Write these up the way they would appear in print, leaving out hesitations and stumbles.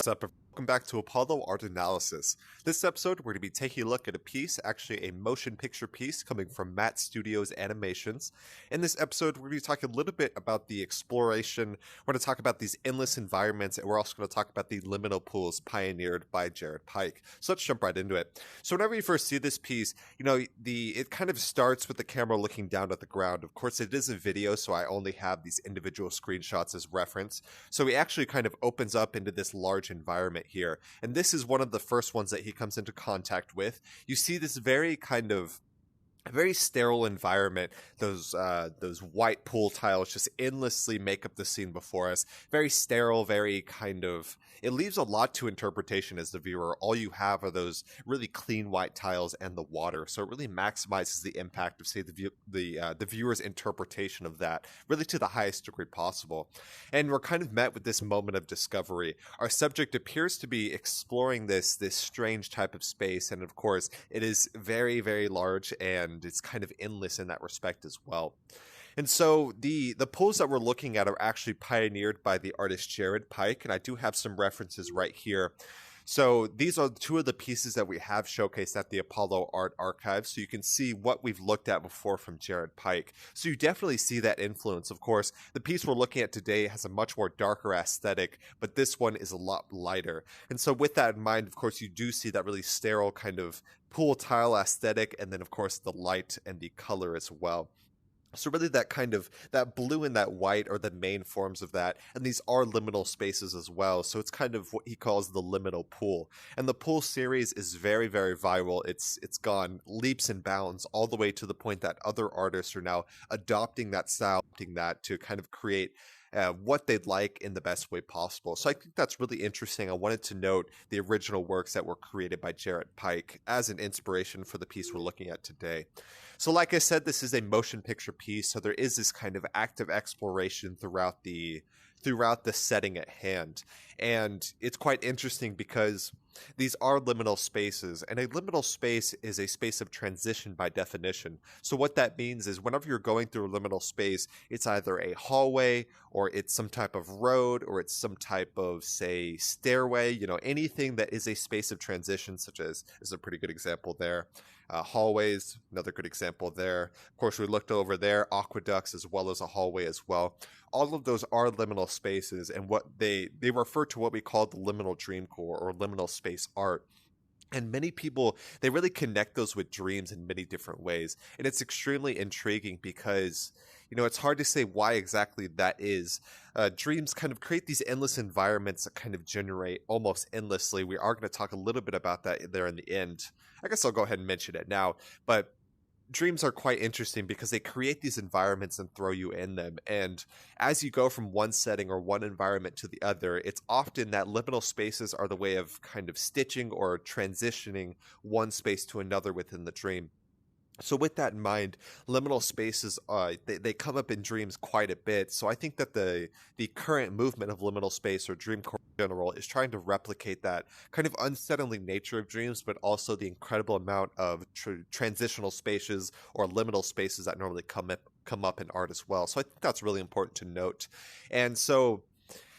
What's up? Welcome back to Apollo Art Analysis. This episode, we're going to be taking a look at a piece, actually a motion picture piece coming from Matt Studios Animations. In this episode, we're going to be talking a little bit about the exploration. We're going to talk about these endless environments, and we're also going to talk about the liminal pools pioneered by Jared Pike. So let's jump right into it. So whenever you first see this piece, it kind of starts with the camera looking down at the ground. Of course, it is a video, so I only have these individual screenshots as reference. So he actually kind of opens up into this large environment here, and this is one of the first ones that he comes into contact with. You see this very very sterile environment. Those white pool tiles just endlessly make up the scene before us. Very sterile, very it leaves a lot to interpretation as the viewer. All you have are those really clean white tiles and the water, so it really maximizes the impact of, say, the viewer's interpretation of that, really to the highest degree possible. And we're kind of met with this moment of discovery. Our subject appears to be exploring this strange type of space, and of course, it is very, very large, and it's kind of endless in that respect as well. And so the pools that we're looking at are actually pioneered by the artist Jared Pike, and I do have some references right here. So these are two of the pieces that we have showcased at the Apollo Art Archive, so you can see what we've looked at before from Jared Pike. So you definitely see that influence. Of course, the piece we're looking at today has a much more darker aesthetic, but this one is a lot lighter. And so with that in mind, of course, you do see that really sterile kind of pool tile aesthetic, and then of course the light and the color as well. So really that blue and that white are the main forms of that, and these are liminal spaces as well. So it's kind of what he calls the liminal pool. And the pool series is very, very viral. It's gone leaps and bounds all the way to the point that other artists are now adopting that style, adopting that to kind of create what they'd like in the best way possible. So I think that's really interesting. I wanted to note the original works that were created by Jared Pike as an inspiration for the piece we're looking at today. So like I said, this is a motion picture piece, so there is this kind of active exploration throughout the setting at hand. And it's quite interesting because these are liminal spaces, and a liminal space is a space of transition by definition. So what that means is whenever you're going through a liminal space, it's either a hallway, or it's some type of road, or it's some type of, say, stairway, anything that is a space of transition, such as is a pretty good example there. Hallways, another good example there. Of course, we looked over there, aqueducts as well as a hallway as well. All of those are liminal spaces, and what they refer to what we call the liminal dream core or liminal space art. And many people, they really connect those with dreams in many different ways. And it's extremely intriguing because, it's hard to say why exactly that is. Dreams kind of create these endless environments that kind of generate almost endlessly. We are going to talk a little bit about that there in the end. I guess I'll go ahead and mention it now. But dreams are quite interesting because they create these environments and throw you in them. And as you go from one setting or one environment to the other, it's often that liminal spaces are the way of kind of stitching or transitioning one space to another within the dream. So with that in mind, liminal spaces, they come up in dreams quite a bit. So I think that the current movement of liminal space or dreamcore in general is trying to replicate that kind of unsettling nature of dreams, but also the incredible amount of transitional spaces or liminal spaces that normally come up in art as well. So I think that's really important to note. And so,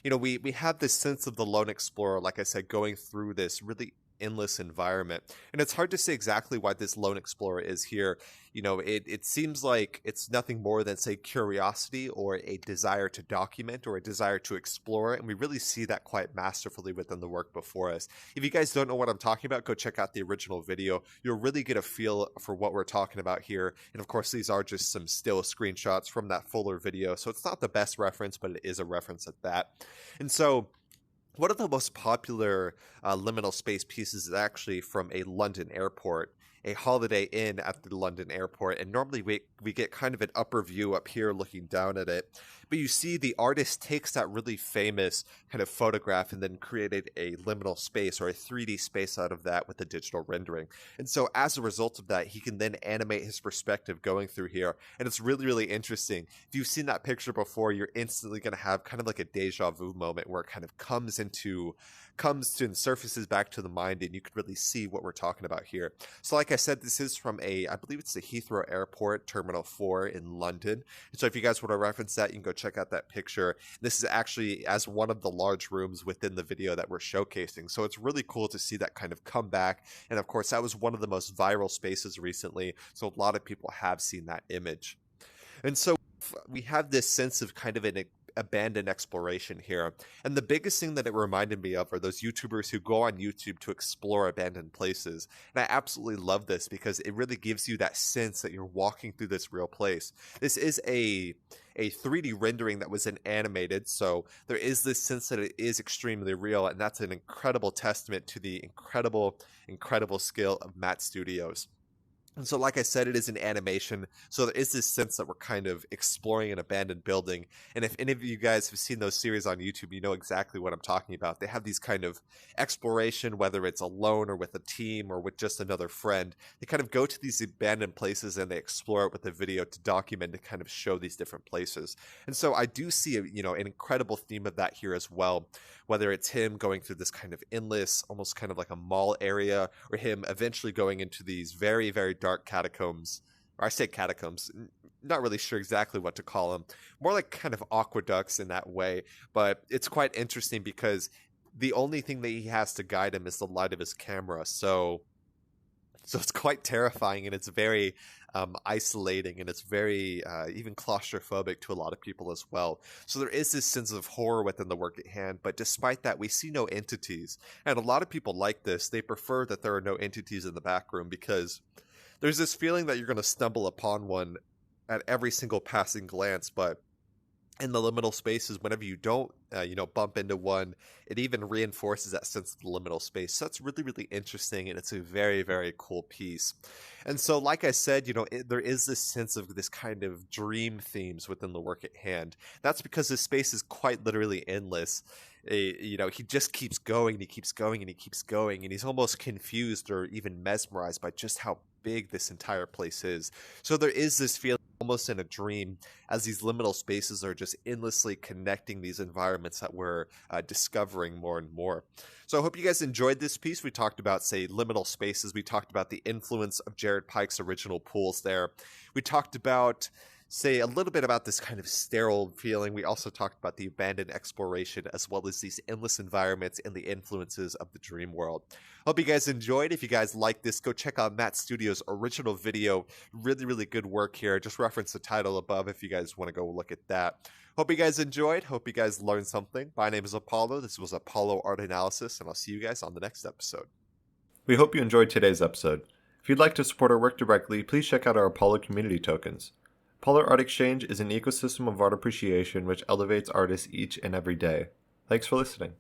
we have this sense of the lone explorer, like I said, going through this really endless environment, and it's hard to say exactly why this lone explorer is here. It seems like it's nothing more than, say, curiosity or a desire to document or a desire to explore, and we really see that quite masterfully within the work before us. If you guys don't know what I'm talking about, go check out the original video. You'll really get a feel for what we're talking about here. And of course, these are just some still screenshots from that fuller video, so it's not the best reference, but it is a reference at that. And so one of the most popular liminal space pieces is actually from a London airport, a Holiday Inn at the London airport, and normally we get kind of an upper view up here looking down at it. But you see the artist takes that really famous kind of photograph and then created a liminal space or a 3D space out of that with a digital rendering. And so as a result of that, he can then animate his perspective going through here. And it's really, really interesting. If you've seen that picture before, you're instantly going to have kind of like a deja vu moment where it kind of comes into comes to and surfaces back to the mind, and you can really see what we're talking about here. So like I said, this is from I believe it's the Heathrow Airport, Terminal 4 in London. And so if you guys want to reference that, you can go check out that picture. This is actually as one of the large rooms within the video that we're showcasing. So it's really cool to see that kind of come back. And of course, that was one of the most viral spaces recently. So a lot of people have seen that image. And so we have this sense of kind of an abandoned exploration here. And the biggest thing that it reminded me of are those YouTubers who go on YouTube to explore abandoned places. And I absolutely love this because it really gives you that sense that you're walking through this real place. This is a 3D rendering that was animated, so there is this sense that it is extremely real, and that's an incredible testament to the incredible skill of Matt Studios. And so, like I said, it is an animation, so there is this sense that we're kind of exploring an abandoned building. And if any of you guys have seen those series on YouTube, you know exactly what I'm talking about. They have these kind of exploration, whether it's alone or with a team or with just another friend. They kind of go to these abandoned places and they explore it with a video to document, to kind of show these different places. And so I do see an incredible theme of that here as well, whether it's him going through this kind of endless, almost kind of like a mall area, or him eventually going into these very, very dark catacombs, or I say catacombs, not really sure exactly what to call them, more like kind of aqueducts in that way. But it's quite interesting because the only thing that he has to guide him is the light of his camera. So it's quite terrifying, and it's very isolating, and it's very even claustrophobic to a lot of people as well. So there is this sense of horror within the work at hand, but despite that, we see no entities. And a lot of people like this. They prefer that there are no entities in the back room because there's this feeling that you're going to stumble upon one at every single passing glance, but in the liminal spaces, whenever you don't, bump into one, it even reinforces that sense of the liminal space. So that's really, really interesting, and it's a very, very cool piece. And so, like I said, there is this sense of this kind of dream themes within the work at hand. That's because this space is quite literally endless. He just keeps going, and he keeps going, and he keeps going, and he's almost confused or even mesmerized by just how big this entire place is. So there is this feeling almost in a dream as these liminal spaces are just endlessly connecting these environments that we're discovering more and more. So I hope you guys enjoyed this piece. We talked about, say, liminal spaces. We talked about the influence of Jared Pike's original pools there. We talked about, say, a little bit about this kind of sterile feeling. We also talked about the abandoned exploration, as well as these endless environments and the influences of the dream world. Hope you guys enjoyed. If you guys like this, go check out Matt Studios' original video. Really, really good work here. Just reference the title above if you guys want to go look at that. Hope you guys enjoyed. Hope you guys learned something. My name is Apollo. This was Apollo Art Analysis, and I'll see you guys on the next episode. We hope you enjoyed today's episode. If you'd like to support our work directly, please check out our Apollo community tokens. Apollo Art Exchange is an ecosystem of art appreciation which elevates artists each and every day. Thanks for listening.